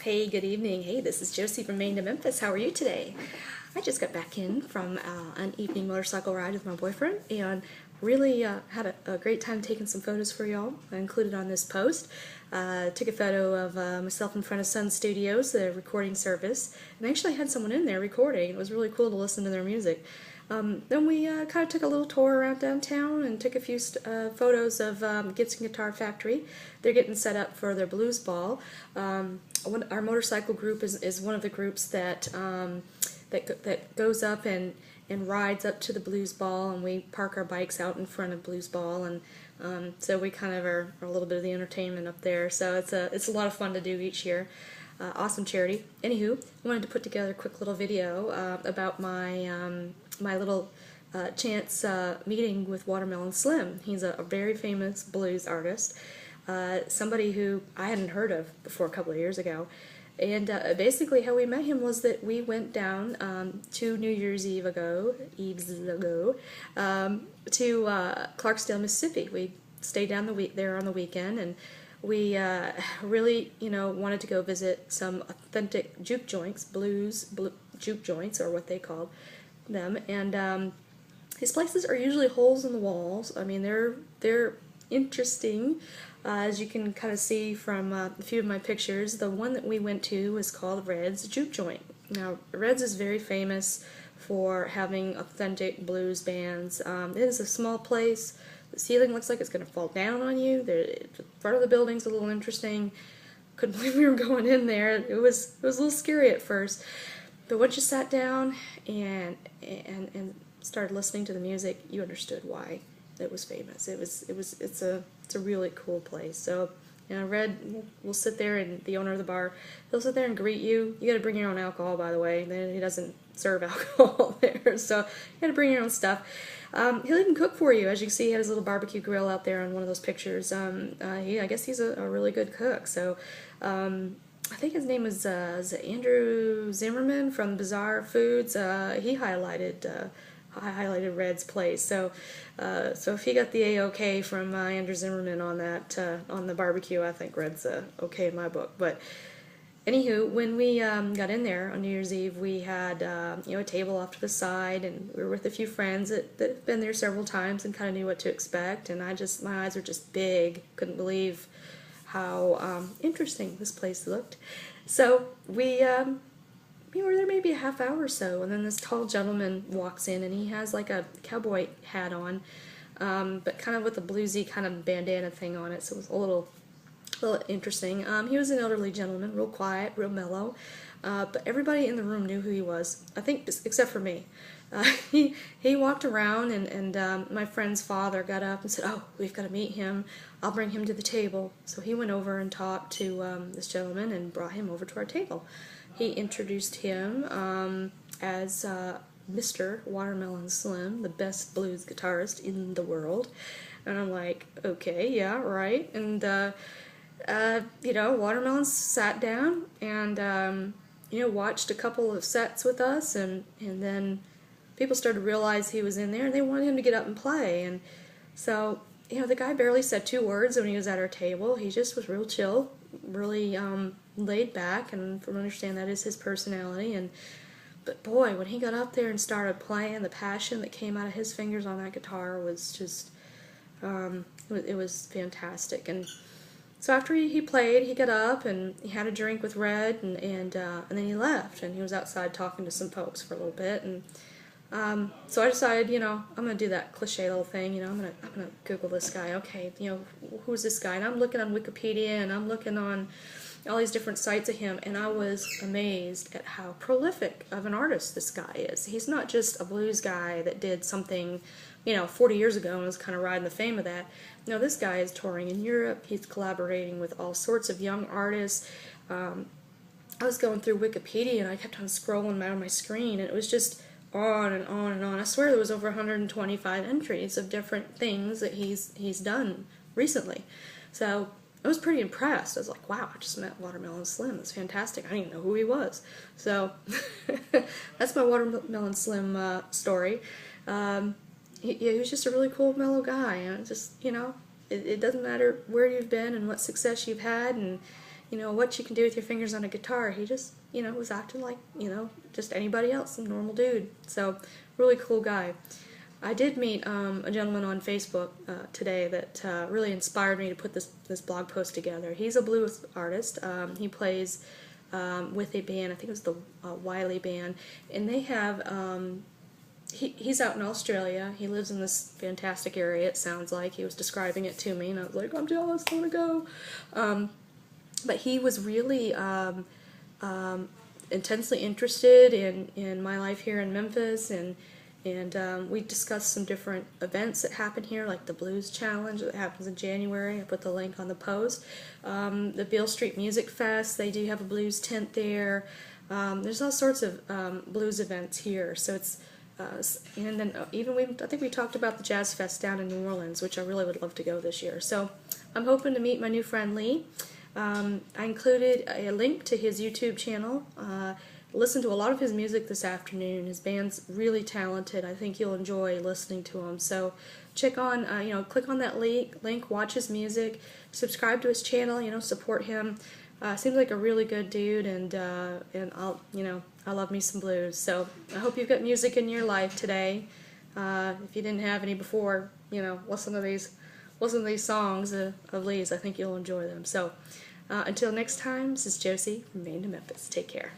Hey, good evening. Hey, this is Josie from Maine to Memphis. How are you today? I just got back in from an evening motorcycle ride with my boyfriend and really had a great time taking some photos for y'all. I included on this post. Took a photo of myself in front of Sun Studios, the recording service, and I actually had someone in there recording. It was really cool to listen to their music. Then we kind of took a little tour around downtown and took a few photos of Gibson Guitar Factory. They're getting set up for their blues ball. Our motorcycle group is one of the groups that that goes up and rides up to the blues ball, and we park our bikes out in front of blues ball, and so we kind of are a little bit of the entertainment up there. So it's a lot of fun to do each year. Awesome charity. Anywho, I wanted to put together a quick little video about my my little chance meeting with Watermelon Slim. He's a very famous blues artist, somebody who I hadn't heard of before a couple of years ago. And basically how we met him was that we went down to New Year's Eve ago, to Clarksdale, Mississippi. We stayed down there on the weekend, and we really, wanted to go visit some authentic juke joints, juke joints, or what they called them. And these places are usually holes in the walls. I mean, they're interesting, as you can kind of see from a few of my pictures. The one that we went to was called Red's Juke Joint. Now, Red's is very famous for having authentic blues bands. It is a small place. The ceiling looks like it's going to fall down on you. The front of the building's a little interesting. Couldn't believe we were going in there. It was a little scary at first, but once you sat down and started listening to the music, you understood why it was famous. It's a really cool place. So, Red will sit there, and the owner of the bar, he'll sit there and greet you. You got to bring your own alcohol, by the way. He doesn't serve alcohol there, so you got to bring your own stuff. He'll even cook for you. As you can see, he had his little barbecue grill out there on one of those pictures. I guess he's a really good cook. So, I think his name is Andrew Zimmerman from Bizarre Foods. He highlighted Red's place. So if he got the A-OK from Andrew Zimmerman on that on the barbecue, I think Red's okay in my book. But anywho, when we got in there on New Year's Eve, we had a table off to the side, and we were with a few friends that had been there several times and kind of knew what to expect. And my eyes were just big. Couldn't believe how interesting this place looked. So we were there maybe a half hour or so, and then this tall gentleman walks in, and he has like a cowboy hat on, but kind of with a bluesy kind of bandana thing on it, so it was a little interesting. He was an elderly gentleman, real quiet, real mellow, but everybody in the room knew who he was, I think, except for me. He walked around, and my friend's father got up and said, "Oh, we've got to meet him. I'll bring him to the table." So he went over and talked to this gentleman and brought him over to our table. He introduced him as Mr. Watermelon Slim, the best blues guitarist in the world. And I'm like, okay, yeah, right. And, Watermelon sat down and, watched a couple of sets with us. And then people started to realize he was in there, and they wanted him to get up and play. And so, the guy barely said two words when he was at our table. He just was real chill, really laid back, and from what I understand, that is his personality. But boy, when he got up there and started playing, the passion that came out of his fingers on that guitar was just, it was fantastic. And so after he played, he got up and he had a drink with Red, and then he left, and he was outside talking to some folks for a little bit. And so I decided, I'm going to do that cliche little thing, I'm going to Google this guy. Okay, who's this guy? And I'm looking on Wikipedia, and I'm looking on all these different sites of him, and I was amazed at how prolific of an artist this guy is. He's not just a blues guy that did something, 40 years ago and was kind of riding the fame of that. No, this guy is touring in Europe. He's collaborating with all sorts of young artists. I was going through Wikipedia, and I kept on scrolling down my screen, and it was just on and on and on. I swear there was over 125 entries of different things that he's done recently. So I was pretty impressed. I was like, wow, I just met Watermelon Slim. That's fantastic. I didn't even know who he was. So that's my Watermelon Slim story. He was just a really cool, mellow guy. And just, it doesn't matter where you've been and what success you've had, and what you can do with your fingers on a guitar. He just, was acting like, just anybody else, some normal dude. So, really cool guy. I did meet a gentleman on Facebook today that really inspired me to put this blog post together. He's a blues artist. He plays with a band, I think it was the Wiley Band, and they have, he's out in Australia. He lives in this fantastic area, it sounds like. He was describing it to me, and I was like, I'm jealous, I want to go. But he was really intensely interested in my life here in Memphis, and we discussed some different events that happen here, like the Blues Challenge that happens in January. I put the link on the post. The Beale Street Music Fest, they do have a blues tent there. There's all sorts of blues events here. So it's and then I think we talked about the Jazz Fest down in New Orleans, which I really would love to go this year. So I'm hoping to meet my new friend Lee. I included a link to his YouTube channel. Listened to a lot of his music this afternoon. His band's really talented. I think you'll enjoy listening to him. So click on that link, watch his music, subscribe to his channel, support him. Seems like a really good dude, and I love me some blues. So I hope you've got music in your life today. If you didn't have any before, listen to these songs of Lee's. I think you'll enjoy them. So until next time, this is Josie from Maine to Memphis. Take care.